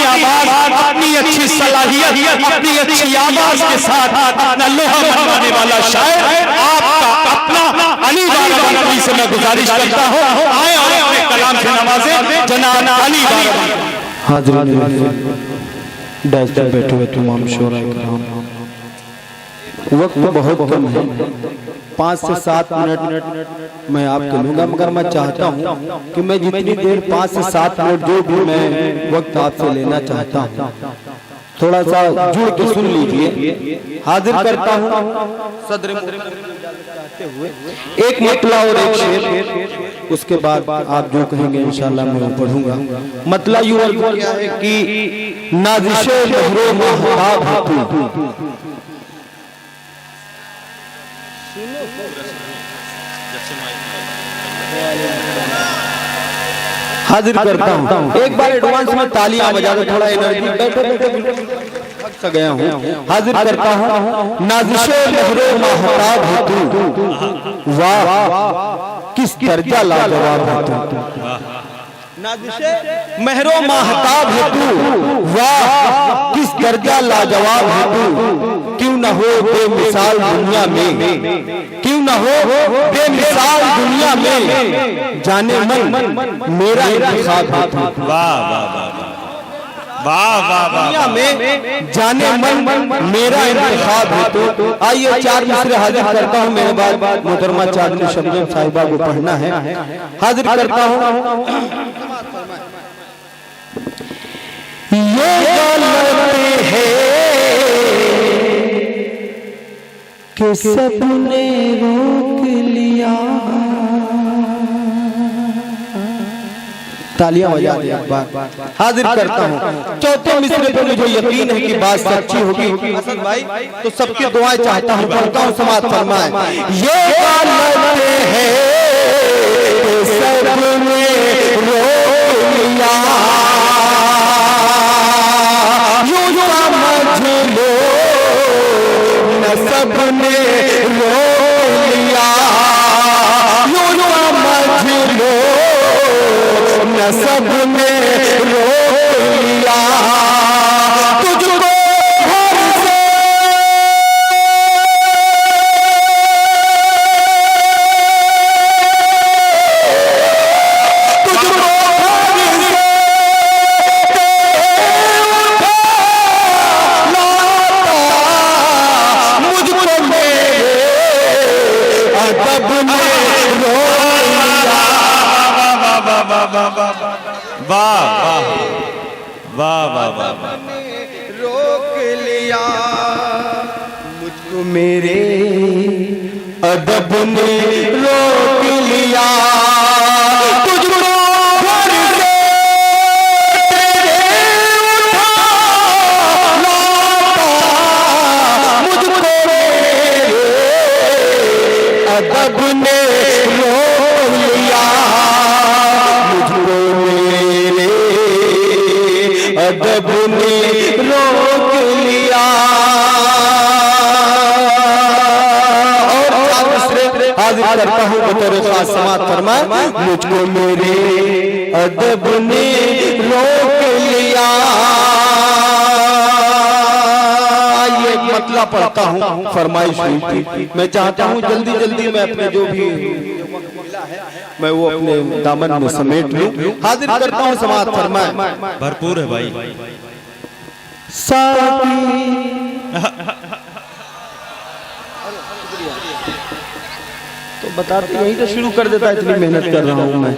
आवाज, अपनी अच्छी सलाहियत, अपनी अच्छी आवाज के साथ अपना लोहा मनवाने वाला शायर आपका अपना अली बाराबंदी से मैं गुजारिश करता हूँ, आए और अपने कलाम से नवाजे जनाब अली बाराबंदी। हाज़िर डैश पर बैठे हुए तमाम शोरा किराम, वक्त बहुत कम है, 5 से 7 मिनट मैं आपके लूँगा, मगर मैं चाहता हूँ कि मैं जितनी देर 5 से 7 मिनट जो भी मैं वक्त आपसे लेना चाहता हूँ, थोड़ा सा जुड़ के सुन लीजिए। हाजिर करता हूँ सदर चाहते हुए एक मतला और एक शेर, उसके बाद आप जो कहेंगे इंशाल्लाह मैं पढ़ूंगा। मतला यूं क्या है कि नाज़िशे महरो महताब तू, हाजिर करता हूँ। एक बार एडवांस में तालियां बजा दो, थोड़ा एनर्जी, बैठे बैठे थक सा गया हूँ। हाजिर करता हूँ नाज़िशे महरो महताब तू, वाह किस दर्जा लाजवाब है तू, नाज़िशे महरो महताब है तू, वाह किस दर्जा लाजवाब है तू, क्यों न हो बेमिसाल दुनिया में, क्यों न हो बेमिसाल दुनिया में, जाने मन मेरा इंतखाब है तू, वाह वाह वाह वाह दुनिया में जाने मन मेरा इंतखाब है तो। आइए 4 मिसरे हाजिर करता हूँ, मेरे बाद मोहतरमा चांदनी शबनम साहिबा को पढ़ना है। हाजिर करता हूँ। ये गलती है कि सबने रोक लिया, तालियां बजा दी एक बार। हाजिर करता हूँ चौथे मिसरे पर मुझे यकीन है कि बात सच्ची होगी। हसन भाई तो सबकी दुआएं चाहता हूँ, पढ़ता हूँ, समाज फरमाए। ये गलती है सबने रोक लिया, यूं समझ लो न सबने रोक लिया, यूं समझ लो न सबने रोक लिया, तुझको घर से तुझको घर से लाता, मुझको मेरे अदब ने रोक लिया, वाह वाह वाह वाह, रोक लिया, मुझको मेरे अदब ने रोक लिया, तुझको घर से उठा लाता, मुझको मेरे अदब ने रोक लिया, अदब ने रोक लिया। और हाजिर करता हूँ बतौर खास समात फरमाए, मुझको मेरे अदब ने रोक लिया। ये मतला पढ़ता हूँ, फरमाइश हुई थी, मैं चाहता हूँ जल्दी जल्दी मैं अपने जो भी मैं वो अपने दामन में समेट लूं। हाजिर करता हूँ, समात फरमाए। भरपूर है भाई। तो बताते यही तो शुरू कर देता, इतनी मेहनत कर रहा हूँ मैं।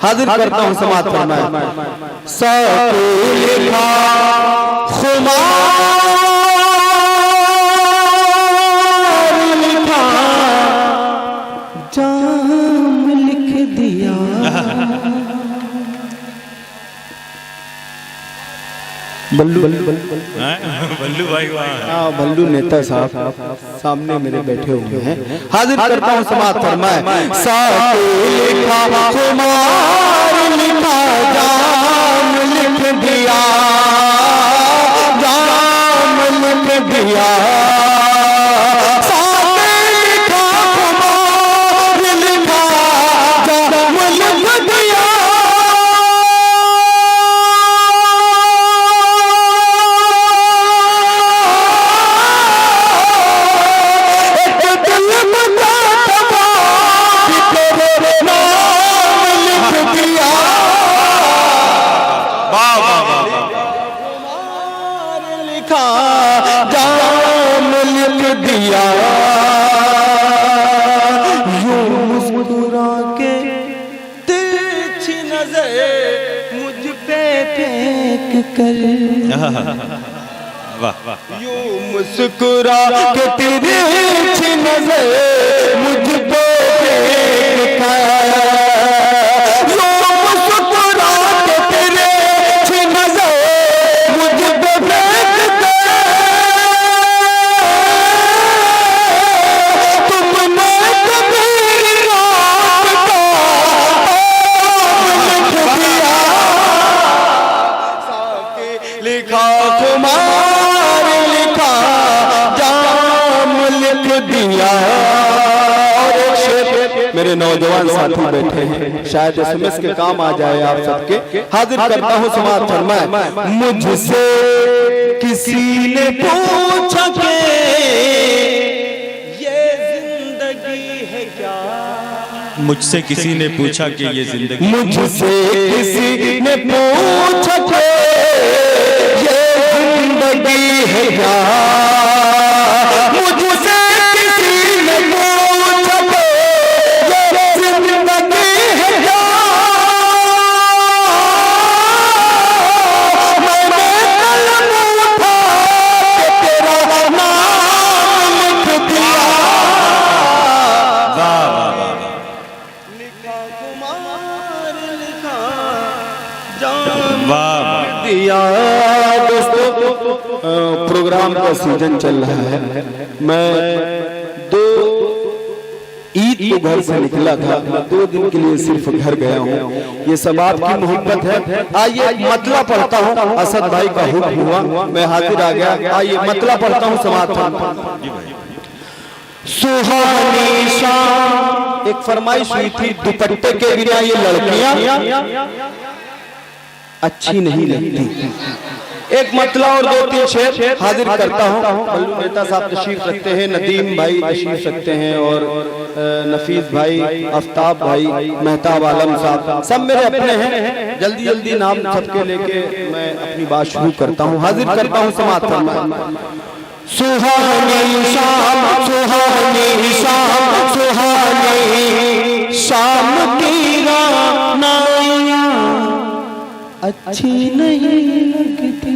हाजिर करता हूँ, समात फरमाए। जाम लिख दिया, बल्लू बल्लू भाई, हाँ बल्लू नेता साहब सामने मेरे बैठे हुए हैं। हाजिर करता हूँ, समात फरमाए। लिखा कुमार लिखा, जाम लिख दिया, जाम लिख दिया, मुझ पे फेंक कर यूं मुस्कुरा के तेरी नजर मुझ पे फेंक कर यूं मुस्कुरा के तेरी नजर मुझ पे फेंक कर तुमने कभी रात का लिखा कुमार लिखा जाम लिख दिया। और एक शेर मेरे नौजवान साथी बैठे हैं, शायद एसएमएस के काम आ जाए आप सबके। हाजिर करता हूँ समाज फरमाए। मुझसे किसी ने पूछा कि ये जिंदगी है क्या, मुझसे किसी ने पूछा कि ये जिंदगी, मुझसे किसी ने पूछा कि ये जिंदगी है क्या, मुझसे किसी ने पूछा कि ये जिंदगी है क्या, मैंने कलम उठा के तेरा नाम लिख दिया। लिखा कुमार लिखा जाम दिया। दोस्तों प्रोग्राम का सीजन चल रहा है। मैं 2 ईद को घर से निकला था, 2 दिन के लिए सिर्फ घर गया हूँ। ये सब आपकी मोहब्बत है। आइए मतला पढ़ता हूँ, असद भाई का हुक्म हुआ, मैं हाजिर आ गया। आइए मतला पढ़ता हूँ समाधान। सुहानी शाम एक फरमाइश हुई थी, दुपट्टे के बिना ये लड़कियां अच्छी नहीं लगती। एक मतला और 2-3 शेर हाजिर करता हूँ। बल्लू मेहता साहब तशरीफ रखते हैं, नदीम भाई तशरीफ रखते हैं, और नफीस भाई, आफ्ताब भाई, मेहताब आलम साहब, सब मेरे अपने हैं। जल्दी जल्दी नाम सबके लेके मैं अपनी बात शुरू करता हूँ। हाजिर करता हूँ समात फरमाए। सुहानी शाम सुहानी शाम सुहानी शाम की रानाया अच्छी नहीं लगती,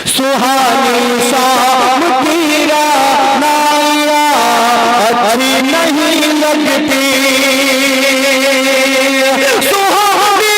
सुहानी शाम की रानाया अच्छी नहीं लगती, सुहानी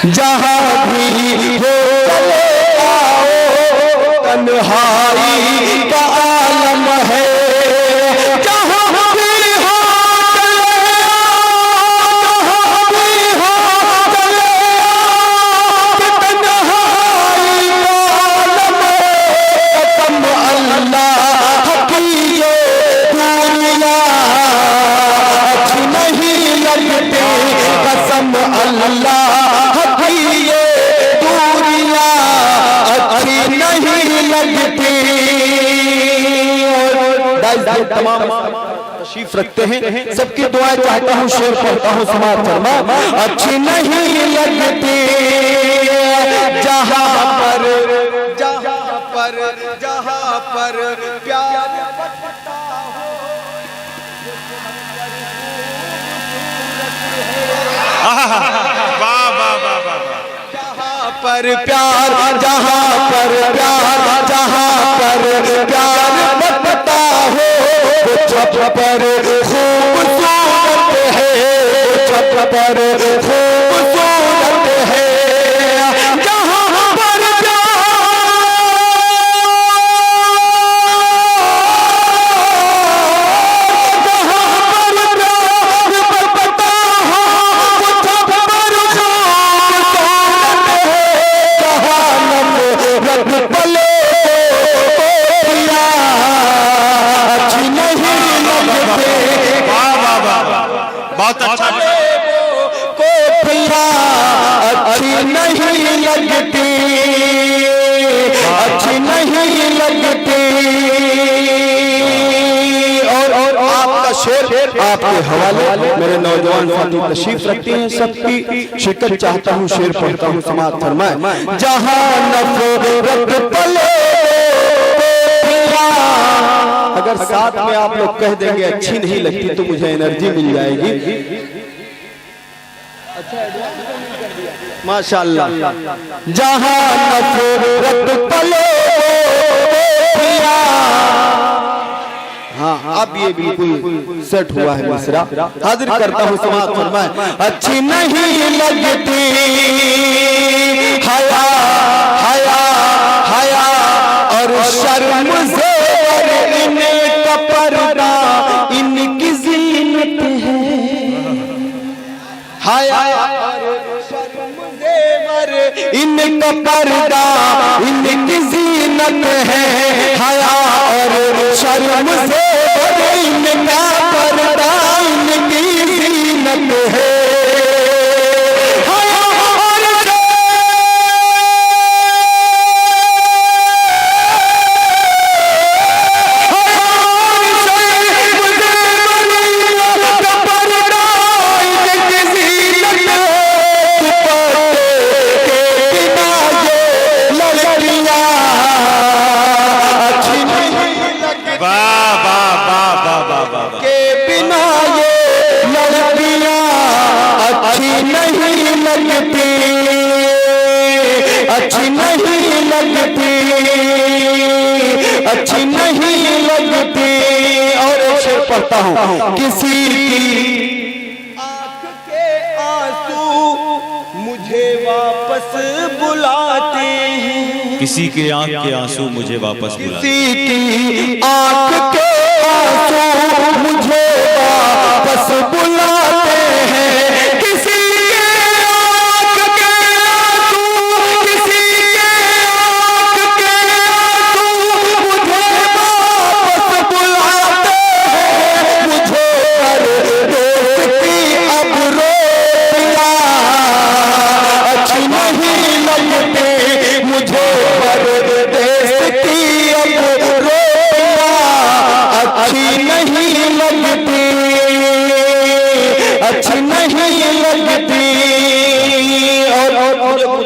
जहाँ भी हो चले आओ, तन्हाई का आलम है। जहाँ भी हो चले आओ, जहाँ भी हो चले आओ, तन्हाई का आलम है। कसम अल्लाह की ये दुनिया अच्छी नहीं लगती, कसम अल्लाह ये दूरियां अच्छी नहीं लगती। तमाम तशरीफ रखते हैं, सबकी दुआएं चाहता हूँ, शेर पढ़ता हूँ समाज फरमा। अच्छी नहीं लगती जहाँ पर प्यार बटता हो, पर प्यार जहाँ पर प्यार जहाँ पर प्यार बटता हो, वो छप पर खूबसूरत है, वो छप पर खूबसूरत है। जहाँ पर बहुत अच्छा। कोठियाँ अच्छी नहीं लगती, अच्छी नहीं लगती। और आपका शेर आपके हवाले मेरे नौजवान साथी तशरीफ रखते हैं, सबकी शिकत चाहता हूँ, शेर पढ़ता हूँ, समाअत फरमाए। जहाँ नफरत पले, अगर साथ में आप लोग कह देंगे अच्छी नहीं लगती तो मुझे एनर्जी मिल जाएगी। माशाअल्लाह। जहाँ नफरत पले, हाँ अब ये बिल्कुल सेट हुआ है मिसरा। हाजिर करता हूँ, समाअत फरमाए। अच्छी नहीं लगती हया, हया, हया और शर्म से इनका पर्दा इनकी ज़ीनत है। हया और शर्म ज़ेवर इनका पर्दा इनकी ज़ीनत है। हया और शर्म ज़ेवर इनका पर्दा इनकी ज़ीनत है। अच्छी नहीं लगती, अच्छी नहीं लगती। और एक शेर पढ़ता हूँ। किसी की आंख के आंसू मुझे वापस बुलाते हैं, किसी के आंख के आंसू मुझे वापस बुलाते हैं। किसी की आंख के आंसू मुझे वापस बुलाते हैं। किसी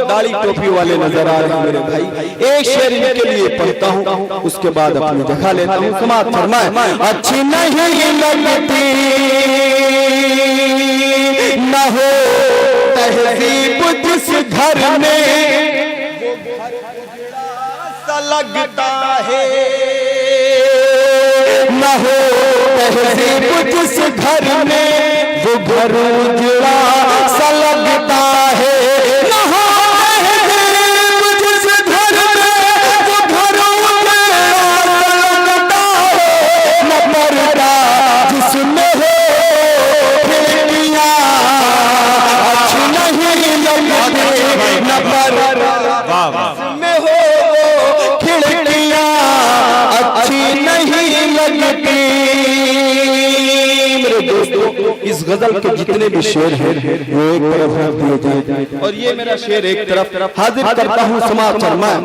दाढ़ी टोपी वाले नजर आ रहे हैं मेरे भाई। एक शेर इनके लिए पढ़ता हूँ, उसके बाद अपनी जगह लेता हूँ। समाअत फरमाए। अच्छी नहीं लगती न हो तहजीब जिस घर में, सा लगता है। न हो तहजीब जिस घर में वो घर उजड़ा सा लगता है। में हो खिड़कियां अच्छी नहीं लगती। मेरे दोस्तों, इस गजल के जितने भी शेर हैं वो एक तरफ रख दिए जाए और ये मेरा शेर एक तरफ। हाजिर करता हूँ, समाअत फरमाए।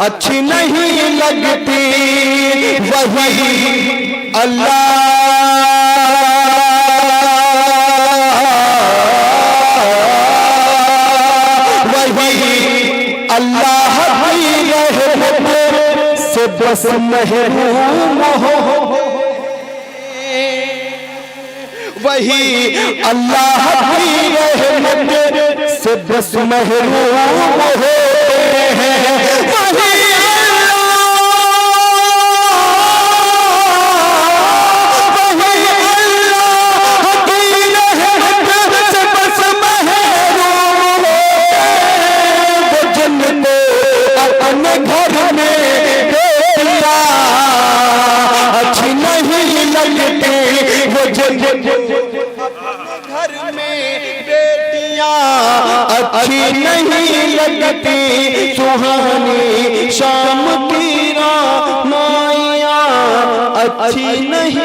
अच्छी नहीं लगती वही अल्लाह, अल्लाह की रहमत से बस महरूम हो, वही अल्लाह की रहमत से बस महरूम हो। घर में बेटियां अच्छी नहीं लगती, सुहानी शाम की रामाइयां अच्छी नहीं